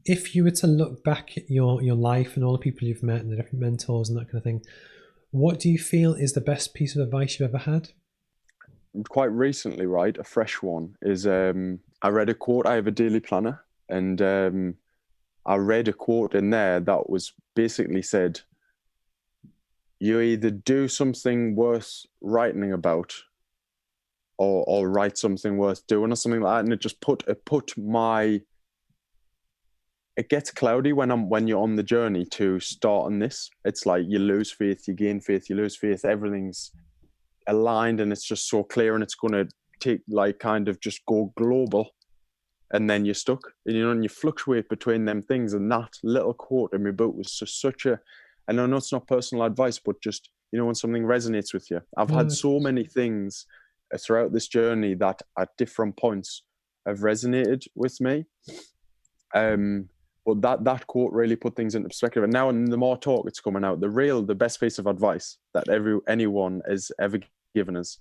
if you were to look back at your life and all the people you've met and the different mentors and that kind of thing, what do you feel is the best piece of advice you've ever had? Quite recently, right, a fresh one is I read a quote. I have a daily planner, and I read a quote in there that was basically said, you either do something worth writing about, or write something worth doing, or something like that. And it gets cloudy when you're on the journey to starting this. It's like you lose faith, you gain faith, you lose faith. Everything's aligned, and it's just so clear, and it's going to take kind of just go global, and then you're stuck, and you fluctuate between them things. And that little quote in my book was just such a, and I know it's not personal advice, but just when something resonates with you. I've had so many things throughout this journey that at different points have resonated with me. But that quote really put things into perspective. And now, in the more talk it's coming out, the best piece of advice that anyone has ever given us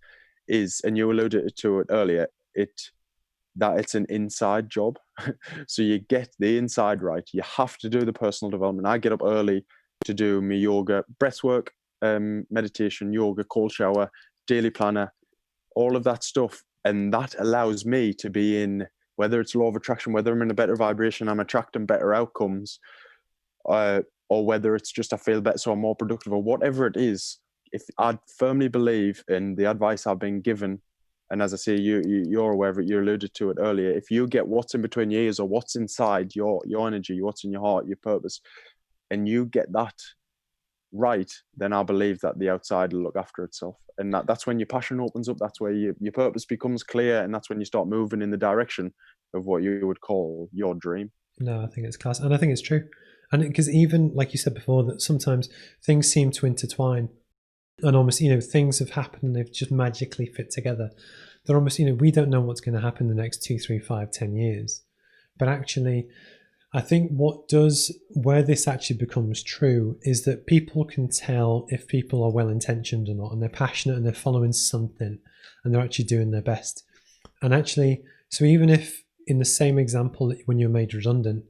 is, and you alluded to it earlier, that it's an inside job. So you get the inside right. You have to do the personal development. I get up early to do my yoga, breath work, meditation, yoga, cold shower, daily planner, all of that stuff. And that allows me to be in, whether it's law of attraction, whether I'm in a better vibration, I'm attracting better outcomes, or whether it's just I feel better, so I'm more productive, or whatever it is. If I firmly believe in the advice I've been given, and as I say, you're aware of it, you alluded to it earlier, if you get what's in between your ears, or what's inside your energy, what's in your heart, your purpose, and you get that right, then I believe that the outside will look after itself. And that's when your passion opens up. That's where your purpose becomes clear, and that's when you start moving in the direction of what you would call your dream. No, I think it's class, and I think it's true. And because even like you said before, that sometimes things seem to intertwine, and almost things have happened and they've just magically fit together. They're almost we don't know what's going to happen in the next 2, 3, 5, 10 years, but actually, I think where this actually becomes true is that people can tell if people are well intentioned or not, and they're passionate and they're following something, and they're actually doing their best. And actually, so even if in the same example that when you're made redundant,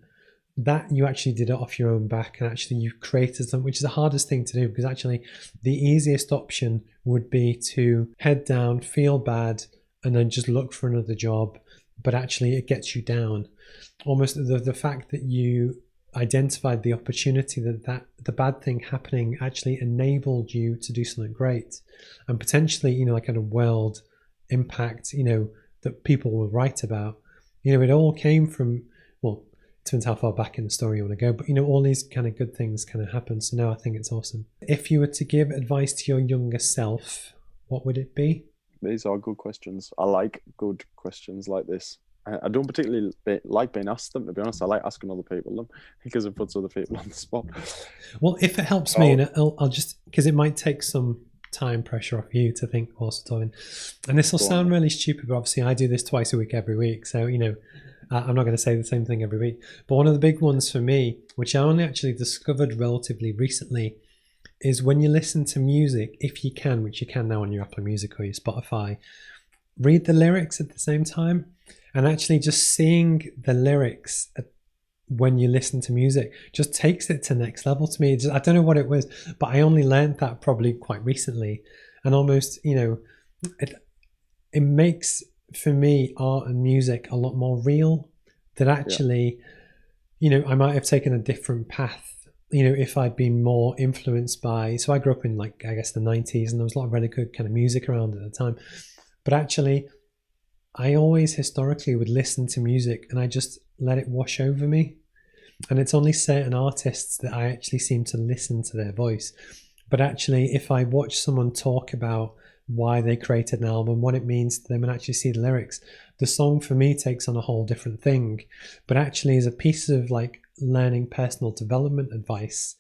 that you actually did it off your own back, and actually you created something, which is the hardest thing to do, because actually the easiest option would be to head down, feel bad, and then just look for another job. But actually it gets you down. Almost the fact that you identified the opportunity, that the bad thing happening actually enabled you to do something great, and potentially like a world impact that people will write about. It all came from, well, it depends how far back in the story you want to go, but all these kind of good things kind of happen. So now I think it's awesome. If you were to give advice to your younger self, what would it be? These are good questions. I like good questions like this. I don't particularly like being asked them, to be honest. I like asking other people them because it puts other people on the spot. Well, if it helps me, and I'll just, because it might take some time pressure off you to think whilst talking. And this will sound really stupid, but obviously I do this twice a week, every week. So, I'm not going to say the same thing every week. But one of the big ones for me, which I only actually discovered relatively recently, is when you listen to music, if you can, which you can now on your Apple Music or your Spotify, read the lyrics at the same time. And actually just seeing the lyrics when you listen to music just takes it to the next level to me. I don't know what it was, but I only learned that probably quite recently. And almost, it makes, for me, art and music a lot more real. That actually, I might have taken a different path, if I'd been more influenced by, so I grew up in the 90s, and there was a lot of really good kind of music around at the time. But actually, I always historically would listen to music and I just let it wash over me. And it's only certain artists that I actually seem to listen to their voice. But actually, if I watch someone talk about why they created an album, what it means to them, and actually see the lyrics, the song for me takes on a whole different thing. But actually, as a piece of learning personal development advice,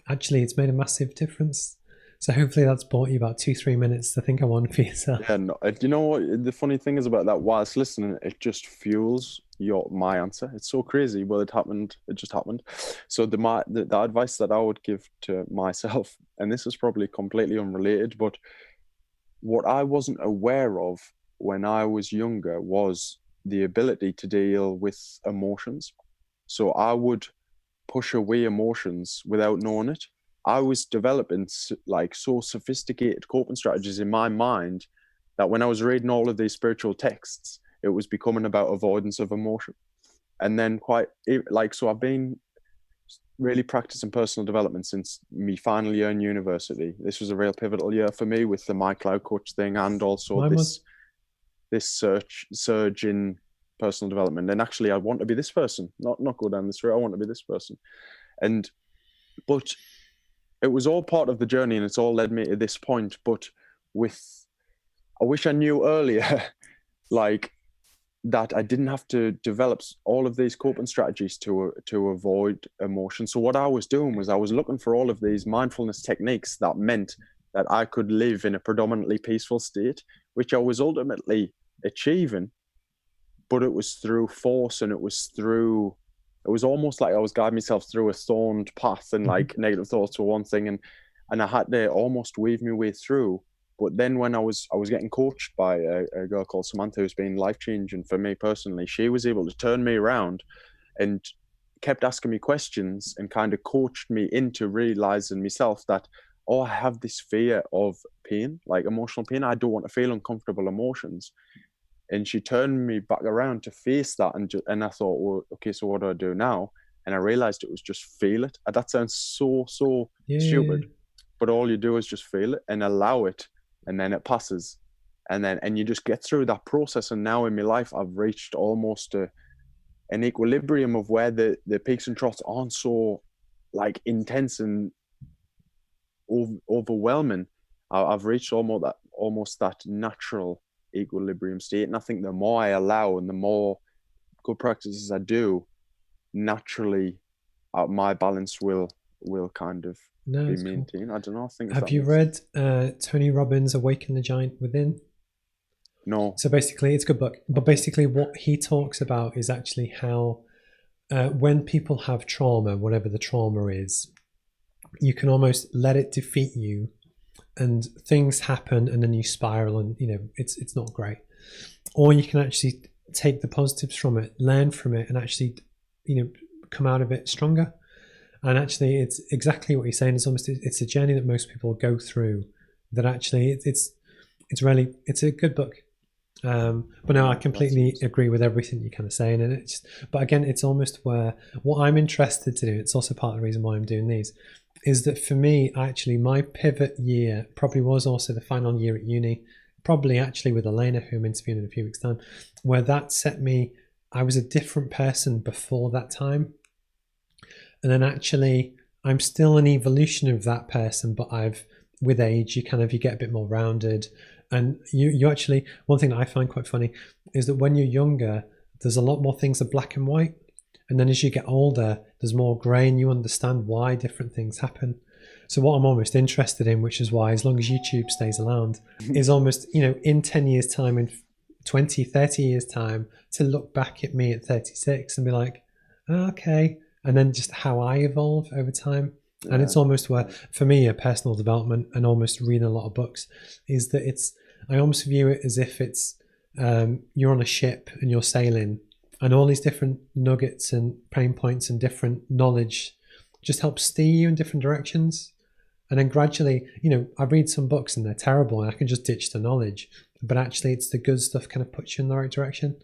actually it's made a massive difference. So hopefully that's bought you about 2-3 minutes to think of one for yourself. Yeah, no, you know what the funny thing is about that? Whilst listening, it just fuels my answer. It's so crazy. Well, it happened. It just happened. So the advice that I would give to myself, and this is probably completely unrelated, but what I wasn't aware of when I was younger was the ability to deal with emotions. So I would push away emotions without knowing it. I was developing like so sophisticated coping strategies in my mind that when I was reading all of these spiritual texts, it was becoming about avoidance of emotion. And then so I've been really practicing personal development since me final year in university. This was a real pivotal year for me with the My Cloud Coach thing, and also this surge in personal development. And actually, I want to be this person, not go down this route. I want to be this person. But it was all part of the journey, and it's all led me to this point. But I wish I knew earlier, like, that I didn't have to develop all of these coping strategies to avoid emotion. So what I was doing was I was looking for all of these mindfulness techniques that meant that I could live in a predominantly peaceful state, which I was ultimately achieving, but it was through force, and it was almost like I was guiding myself through a thorned path, and like negative thoughts were one thing, and I had to almost weave my way through. But then when I was getting coached by a girl called Samantha, who's been life-changing for me personally, she was able to turn me around and kept asking me questions and kind of coached me into realizing myself that, I have this fear of pain, like emotional pain. I don't want to feel uncomfortable emotions. And she turned me back around to face that. And I thought, well, okay, so what do I do now? And I realized it was just feel it. And that sounds so stupid, but all you do is just feel it and allow it. And then it passes, and you just get through that process. And now in my life, I've reached almost an equilibrium of where the peaks and troughs aren't so like intense and overwhelming. I've reached almost that natural equilibrium state. And I think the more I allow and the more good practices I do, naturally my balance will kind of be maintained. Cool. I don't know. I think. Have you read Tony Robbins' Awaken the Giant Within? No. So basically, it's a good book. But basically, what he talks about is actually how when people have trauma, whatever the trauma is, you can almost let it defeat you, and things happen, and then you spiral, and it's not great. Or you can actually take the positives from it, learn from it, and actually come out of it stronger. And actually, it's exactly what you're saying. It's a journey that most people go through. That actually, it's a good book. But no, I completely agree with everything you're kind of saying. And but again, it's almost where what I'm interested to do. It's also part of the reason why I'm doing these, is that for me, actually, my pivot year probably was also the final year at uni. Probably actually with Elena, who I'm interviewing in a few weeks' time, where that set me. I was a different person before that time. And then actually, I'm still an evolution of that person, but with age, you get a bit more rounded. And you actually, one thing that I find quite funny is that when you're younger, there's a lot more things are black and white. And then as you get older, there's more grey, and you understand why different things happen. So what I'm almost interested in, which is why, as long as YouTube stays around, is almost, in 10 years time, in 20, 30 years time, to look back at me at 36 and be like, okay. And then just how I evolve over time. Yeah. And it's almost where, for me, a personal development and almost reading a lot of books is that I almost view it as if it's, you're on a ship and you're sailing, and all these different nuggets and pain points and different knowledge just help steer you in different directions. And then gradually, I read some books and they're terrible and I can just ditch the knowledge. But actually, it's the good stuff kind of puts you in the right direction.